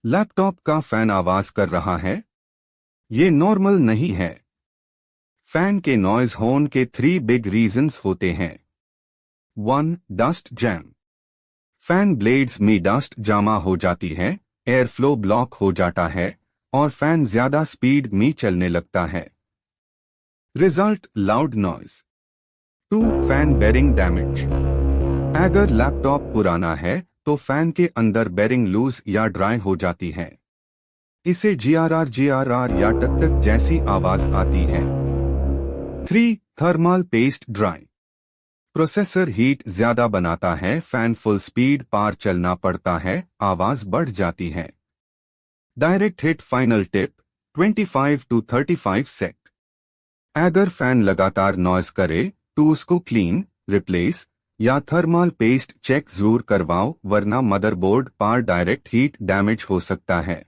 Laptop का fan आवाज कर रहा है। ये नॉर्मल नहीं है। फैन के नॉइज हॉर्न के 3 बिग रीजंस होते हैं। 1. Dust jam. फैन ब्लेड्स में डस्ट जमा हो जाती है, एयर फ्लो ब्लॉक हो जाता है और फैन ज्यादा स्पीड में चलने लगता है। Result loud noise. 2. Fan bearing damage. अगर लैपटॉप पुराना है तो फैन के अंदर बेरिंग लूज या ड्राई हो जाती है। इसे GRR या टक टक जैसी आवाज आती है। 3. Thermal paste dry. Processor heat ज्यादा बनाता है, फैन फुल स्पीड पार चलना पड़ता है, आवाज बढ़ जाती है। Direct hit final tip 25 to 35 सेक। अगर फैन लगातार नॉइज करे तो उसको क्लीन, रिप्लेस या थर्मल पेस्ट चेक जरूर करवाओ, वरना मदरबोर्ड पर डायरेक्ट हीट डैमेज हो सकता है।